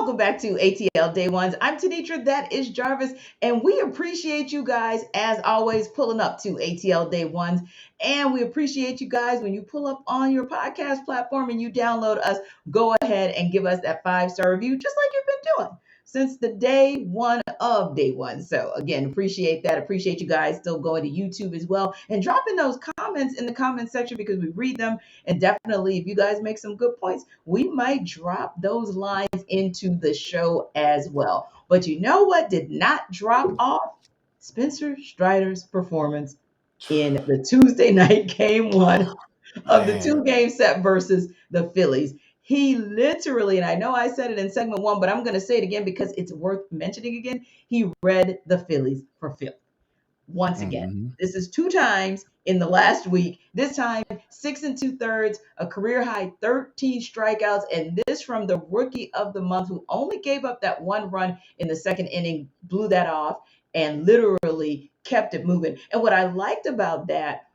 Welcome back to ATL Day Ones. I'm Tenitra, that is Jarvis, and we appreciate you guys, as always, pulling up to ATL Day Ones. And we appreciate you guys when you pull up on your podcast platform and you download us, go ahead and give us that 5-star review, just like you've been doing since the day one of day one. So again, appreciate that. Appreciate you guys still going to YouTube as well and dropping those comments in the comment section because we read them. And definitely, if you guys make some good points, we might drop those lines into the show as well. But you know what did not drop off? Spencer Strider's performance in the Tuesday night game one of the Man, 2 game set versus the Phillies. He literally, and I know I said it in segment 1, but I'm going to say it again because it's worth mentioning again. He read the Phillies for Philly once again. mhm. This is 2 times in the last week. This time, 6 2/3, a career high 13 strikeouts, and this from the rookie of the month who only gave up that 1 run in the second inning, blew that off, and literally kept it moving. And what I liked about that,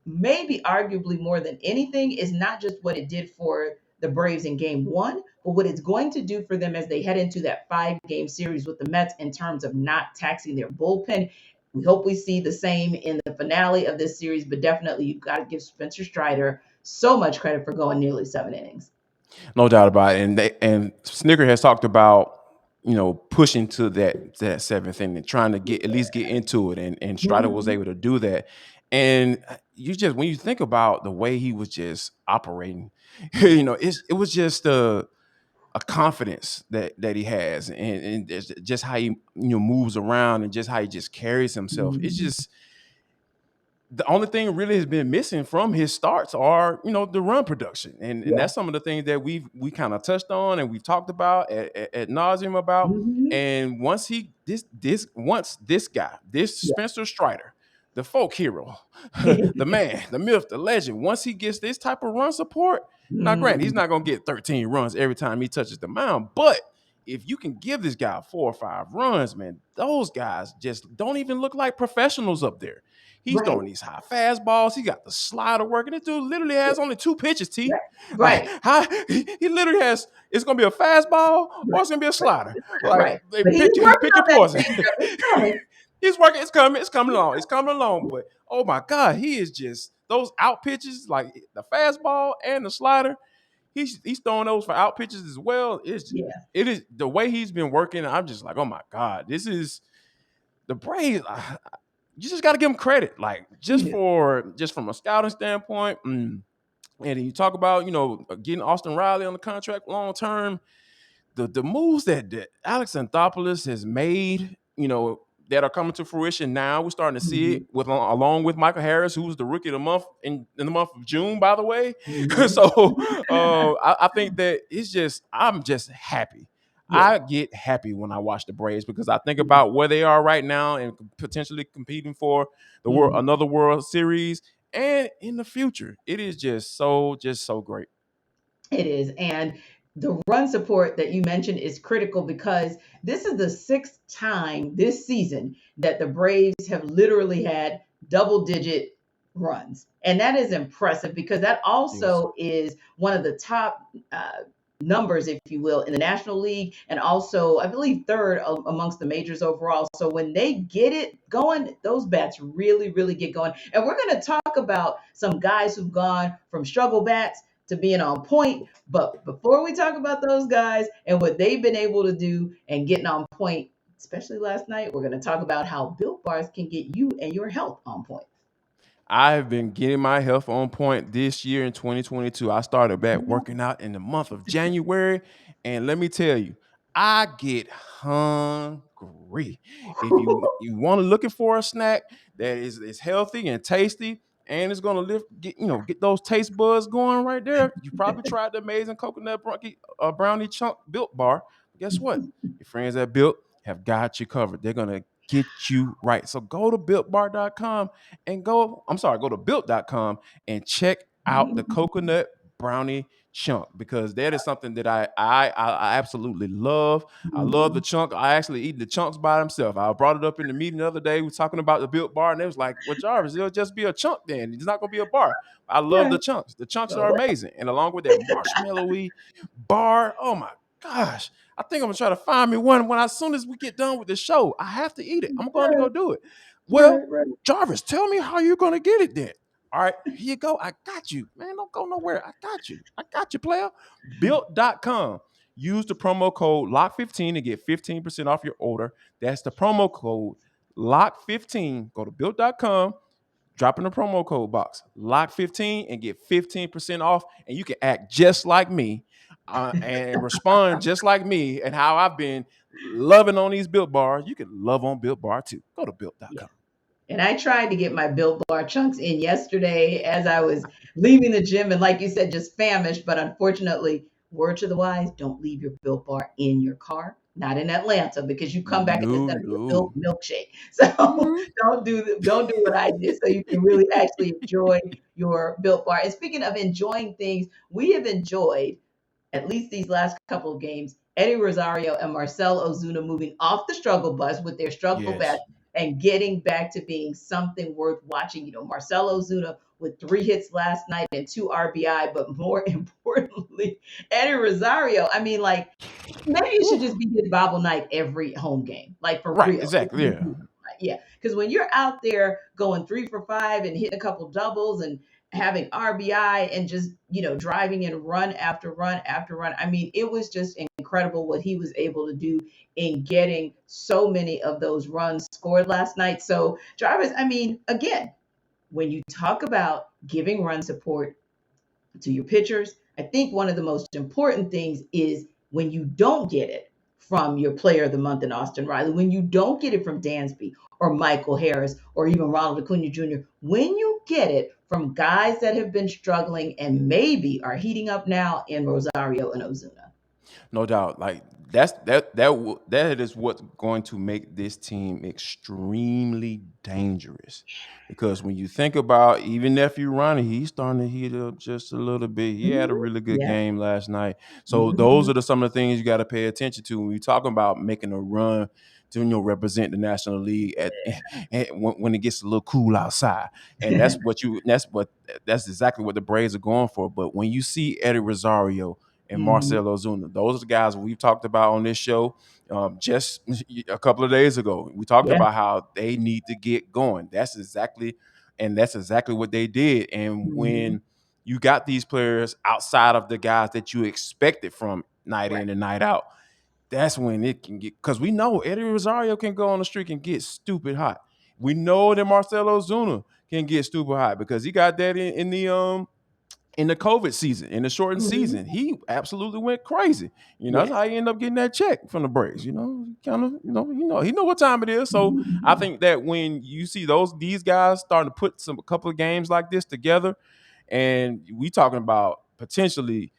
maybe arguably more than anything, is not just what it did for the Braves in game 1, but what it's going to do for them as they head into that 5-game series with the Mets in terms of not taxing their bullpen. We hope we see the same in the finale of this series, but definitely you've got to give Spencer Strider so much credit for going nearly 7 innings. No doubt about it. And Snicker has talked about pushing to that 7th inning, trying to get at least get into it, and Strider was Mhm. able to do that. And you just when you think about the way he was just operating, it was just a confidence that he has, and just how he moves around and just how he just carries himself. It's Mhm. just the only thing really has been missing from his starts are the run production, and Yeah. that's some of the things that we kind of touched on and we've talked about at nauseum about. Mhm. And once this guy, this Yeah. Spencer Strider, the folk hero, the man, the myth, the legend, once he gets this type of run support, now granted he's Mhm. not going to get 13 runs every time he touches the mound, but if you can give this guy 4 or 5 runs, man, those guys just don't even look like professionals up there. He's Right. throwing these high fastballs. He got the slider working. This dude literally has only 2 pitches, T. Right. Like, Right. how he literally has, it's gonna be a fastball or it's gonna be a slider. Like, Right. they But he's working pick your on that poison. changeup. It's coming. He's working, it's coming along. It's coming along. But oh my God, he is just those out pitches, like the fastball and the slider. He's throwing those for out pitches as well. Yeah. It is the way he's been working. I'm just like, oh my God, this is the Braves. You just got to give them credit, like You do. just from a scouting standpoint. And you talk about getting Austin Riley on the contract long term. The moves that Alex Anthopoulos has made, that are coming to fruition now. We're starting to see it Mhm. along with Michael Harris, who was the rookie of the month in the month of June, by the way. Mhm. So I think that I'm just happy. Yeah. I get happy when I watch the Braves because I think Mhm. about where they are right now and potentially competing for Mhm. another World Series and in the future. It is just so great. It is. And the run support that you mentioned is critical because this is the 6th time this season that the Braves have literally had double digit runs. And that is impressive because that Yes. also is one of the top numbers, if you will, in the National League, and also, I believe, third amongst the majors overall. So when they get it going, those bats really, really get going. And we're going to talk about some guys who've gone from struggle bats to being on point. But before we talk about those guys and what they've been able to do and getting on point, especially last night, we're going to talk about how Built Bars can get you and your health on point. I've been getting my health on point this year in 2022. I started back working out in the month of January, and let me tell you, I get hungry. If you want to looking for a snack that is healthy and tasty, and it's gonna get those taste buds going right there. You probably tried the amazing coconut brownie chunk Built Bar. Guess what? Your friends at Built have got you covered. They're gonna get you right. So go to builtbar.com and go to built.com and check out the coconut brownie chunk because that is something that I absolutely love. I love the chunk. I actually eat the chunks by themselves. I brought it up in the meeting the other day. We were talking about the Built Bar, and it was like, well, Jarvis, it'll just be a chunk then. It's not going to be a bar. I love Right. the chunks. The chunks are So, amazing. And along with that marshmallowy bar, oh my gosh, I think I'm gonna try to find me one when as soon as we get done with the show. I have to eat it. I'm going to Right, go do it. Well, right. Jarvis, tell me how you're gonna get it then. All right, here you go. I got you, man. Don't go nowhere. I got you. I got you, player. Built.com. Use the promo code LOCK15 to get 15% off your order. That's the promo code LOCK15. Go to built.com, drop in the promo code box, LOCK15, and get 15% off. And you can act just like me and respond just like me and how I've been loving on these Built Bars. You can love on Built Bar too. Go to Yeah. built.com. And I tried to get my Built Bar chunks in yesterday as I was leaving the gym, and like you said, just famished. But unfortunately, word to the wise: don't leave your Built Bar in your car. Not in Atlanta, because you come back and it's No, going to be a Built no. milkshake. So Mhm. don't do what I did. So you can really actually enjoy your Built Bar. And speaking of enjoying things, we have enjoyed, at least these last couple of games, Eddie Rosario and Marcell Ozuna moving off the struggle bus with their struggle bats Yes. and getting back to being something worth watching. Marcell Ozuna with 3 hits last night and 2 RBI, but more importantly, Eddie Rosario. I mean, like, maybe it should Woo. just be his Bible night every home game, like for Right, real. exactly. Yeah. Yeah, because when you're out there going 3 for 5 and hitting a couple doubles and having RBI and just driving in run after run after run, I mean, it was just incredible what he was able to do in getting so many of those runs scored last night. So Jarvis, I mean, again, when you talk about giving run support to your pitchers. I think one of the most important things is when you don't get it from your player of the month in Austin Riley, when you don't get it from Dansby or Michael Harris or even Ronald Acuna Jr., when you get it from guys that have been struggling and maybe are heating up now in Rosario and Ozuna. No doubt. Like that is what's going to make this team extremely dangerous. Because when you think about even nephew Ronnie, he's starting to heat up just a little bit. He had a Mhm. really good Yeah. game last night. So those Mhm. are some of the things you got to pay attention to when you're talking about making a run to represent the National League when it gets a little cool outside. And that's exactly what the Braves are going for. But when you see Eddie Rosario and Mhm. Marcell Ozuna. Those are the guys we've talked about on this show just a couple of days ago. We talked Yeah. about how they need to get going. That's exactly what they did. And Mhm. when you got these players outside of the guys that you expected from night Right. in and night out, that's when it can get, because we know Eddie Rosario can go on the streak and get stupid hot. We know that Marcell Ozuna can get stupid hot because he got that in the COVID season, in the shortened Mhm. season. He absolutely went crazy. That's Yes. how he ended up getting that check from the Braves. Kind of, he know what time it is. So I Mhm. think that when you see these guys starting to put a couple of games like this together, and we talking about potentially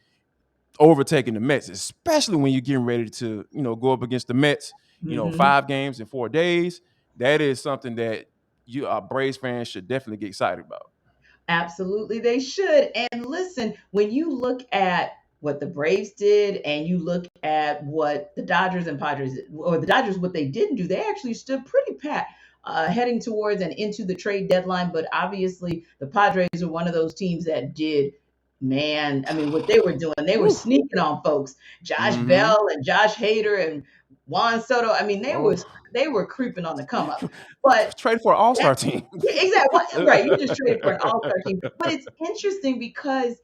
overtaking the Mets, especially when you're getting ready to, go up against the Mets, Mhm. 5 games in 4 days. That is something that you Braves fans should definitely get excited about. Absolutely, they should. And listen, when you look at what the Braves did and you look at what the Dodgers and Padres, or the Dodgers, what they didn't do, they actually stood pretty pat heading towards and into the trade deadline. But obviously, the Padres are one of those teams that did. Man, I mean, what they were doing, they were Woo. sneaking on folks. Josh Mm-hmm. Bell and Josh Hader and Juan Soto. I mean, Oh, they were creeping on the come up. But trade for an all-star that team. yeah, exactly. Right. You just traded for an all-star team. But it's interesting because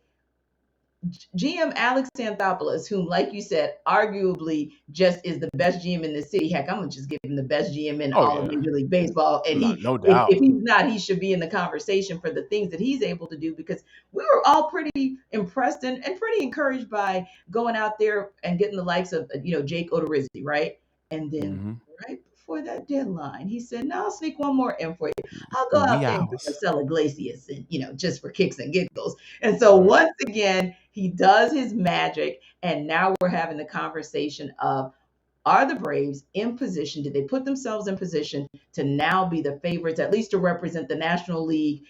GM Alex Anthopoulos, whom, like you said, arguably just is the best GM in the city. Heck, I'm gonna just give him the best GM in Oh all of yeah, Major League Baseball. And no, he, no if doubt. he's not, he should be in the conversation for the things that he's able to do, because we were all pretty impressed and pretty encouraged by going out there and getting the likes of Jake Odorizzi, right? And then Hmm. right before that deadline, he said, "No, I'll sneak one more in for you. I'll go The out wee there and get hours. Marcelo Iglesias, and just for kicks and giggles." And so Right. once again, he does his magic. And now we're having the conversation of, are the Braves in position? Did they put themselves in position to now be the favorites, at least to represent the National League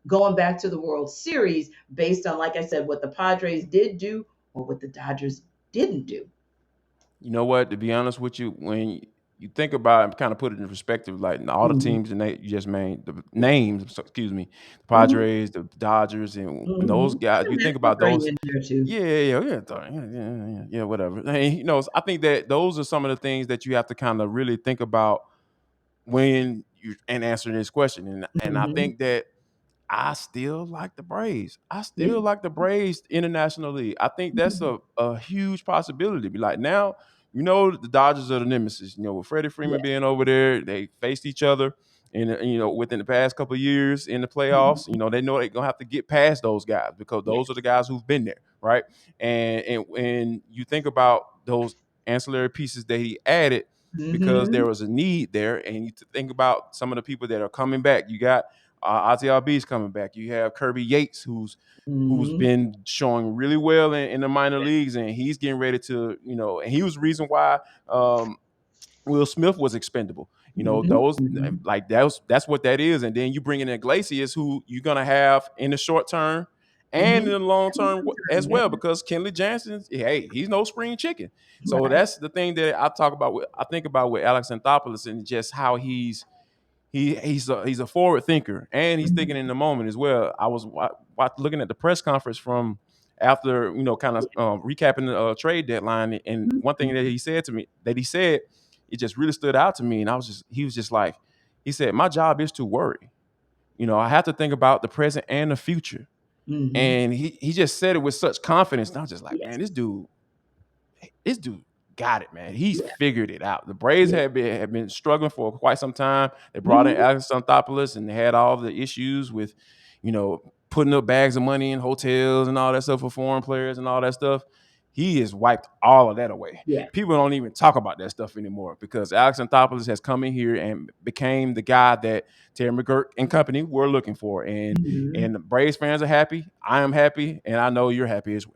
going back to the World Series, based on, like I said, what the Padres did do or what the Dodgers didn't do? You know what? To be honest with you, when you think about it and kind of put it in perspective, like all the Mhm. teams and you just named the names, so, excuse me, the Mhm. Padres, the Dodgers, and those Mhm. guys. The You think Mets will about throw you those. in there too. Yeah, whatever. And, I think that those are some of the things that you have to kind of really think about when you and answering this question. And I Mhm. think that I still like the Braves. I Yeah. still like the Braves International League. I think that's Mhm. a huge possibility. Be like now, the Dodgers are the nemesis. With Freddie Freeman Yes. being over there, they faced each other within the past couple of years in the playoffs. Mhm. They know they're gonna have to get past those guys because those are the Yes. guys who've been there, right? And when you think about those ancillary pieces that he added because there Mhm. was a need there, and you think about some of the people that are coming back. You got ATL coming back. You have Kirby Yates, who's Mhm. been showing really well in the minor leagues, and he's getting ready to. And he was the reason why um, Will Smith was expendable. Mhm. Those Mhm. like that's what that is. And then you bring in Iglesias, who you're gonna have in the short term and in Mhm. the long And term long as term, yeah. well, because Kenley Jansen, hey, he's no spring chicken. So Right. that's the thing that I think about with Alex Anthopoulos and just how he's a forward thinker, and he's thinking Mhm. in the moment as well. I was looking at the press conference from after kind of recapping the trade deadline, and one thing that Mhm. he said to me that he said it just really stood out to me, and he was just like he said, my job is to worry. I have to think about the present and the future, Mhm. and he just said it with such confidence. And I was just like, man, Yes. this dude got it, man. He's Yeah. figured it out. The Braves Yeah. have been struggling for quite some time. They brought in Mhm. Alex Anthopoulos, and they had all the issues with, putting up bags of money in hotels and all that stuff for foreign players and all that stuff. He has wiped all of that away. Yeah. People don't even talk about that stuff anymore because Alex Anthopoulos has come in here and became the guy that Terry McGurk and company were looking for. And Mhm. the Braves fans are happy. I am happy, and I know you're happy as well.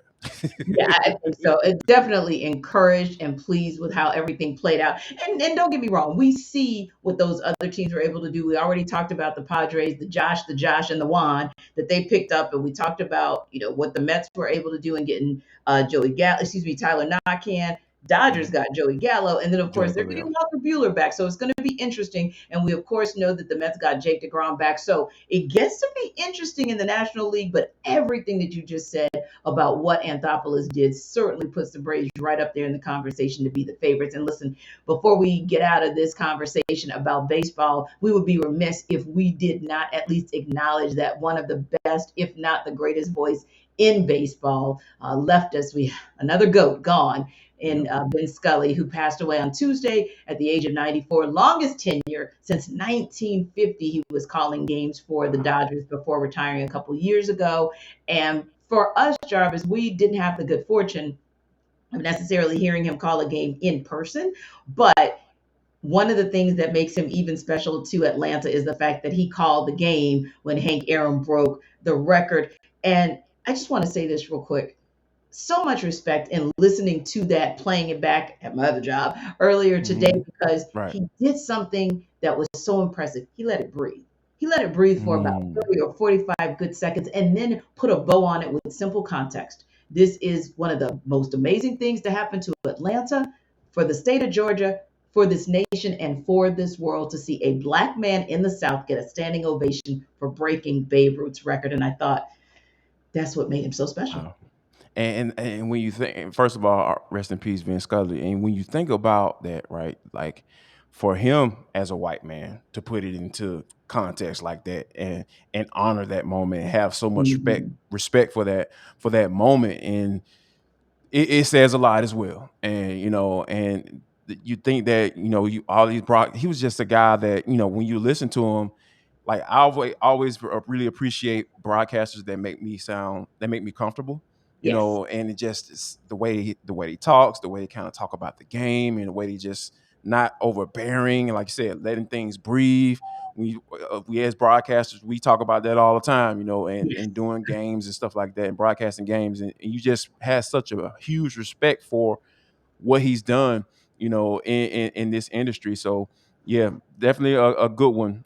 Yeah, I think so. It's definitely encouraged and pleased with how everything played out. And don't get me wrong, we see what those other teams were able to do. We already talked about the Padres, the Josh, and the Juan that they picked up, and we talked about what the Mets were able to do in getting Tyler Naquin. Dodgers got Joey Gallo, and then of Joey course they're getting Gallo. Walker Bueller back, so it's going to be interesting. And we of course know that the Mets got Jake DeGrom back, so it gets to be interesting in the National League. But everything that you just said about what Anthopoulos did certainly puts the Braves right up there in the conversation to be the favorites. And listen, before we get out of this conversation about baseball, we would be remiss if we did not at least acknowledge that one of the best, if not the greatest voice in baseball left us. We another goat gone in Yep. Vin Scully, who passed away on Tuesday at the age of 94. Longest tenure since 1950. He was calling games for the Wow. Dodgers before retiring a couple years ago. And for us, Jarvis, we didn't have the good fortune of necessarily hearing him call a game in person. But one of the things that makes him even special to Atlanta is the fact that he called the game when Hank Aaron broke the record. And I just want to say this real quick. So much respect in listening to that, playing it back at my other job earlier today Mhm. because Right. he did something that was so impressive. He let it breathe. He let it breathe for about Mm. 30 or 45 good seconds and then put a bow on it with simple context. This is one of the most amazing things to happen to Atlanta, for the state of Georgia, for this nation, and for this world to see a black man in the South get a standing ovation for breaking Babe Ruth's record. And I thought that's what made him so special. Wow. And when you think, first of all, rest in peace, Vin Scully. And when you think about that, right, like for him as a white man to put it into context like that and honor that moment and have so much Mhm. respect for that moment, and it says a lot as well. And you think that you all these Brock, he was just a guy that when you listen to him, like I always really appreciate broadcasters that make me comfortable. Yes. And it just is the way he talks, the way he kind of talk about the game, and the way he just not overbearing, and like you said, letting things breathe. We as broadcasters, we talk about that all the time, and Yes. doing games and stuff like that, and broadcasting games, and you just have such a huge respect for what he's done, in this industry. So yeah, definitely a good one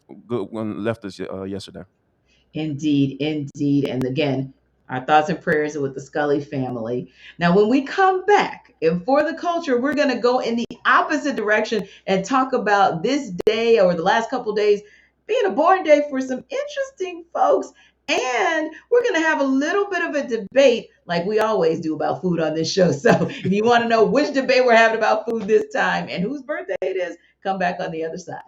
left us yesterday. Indeed, indeed. And again, Our thoughts and prayers are with the Scully family. Now, when we come back, and for the culture, we're going to go in the opposite direction and talk about this day or the last couple days being a born day for some interesting folks. And we're going to have a little bit of a debate like we always do about food on this show. So if you want to know which debate we're having about food this time and whose birthday it is, come back on the other side.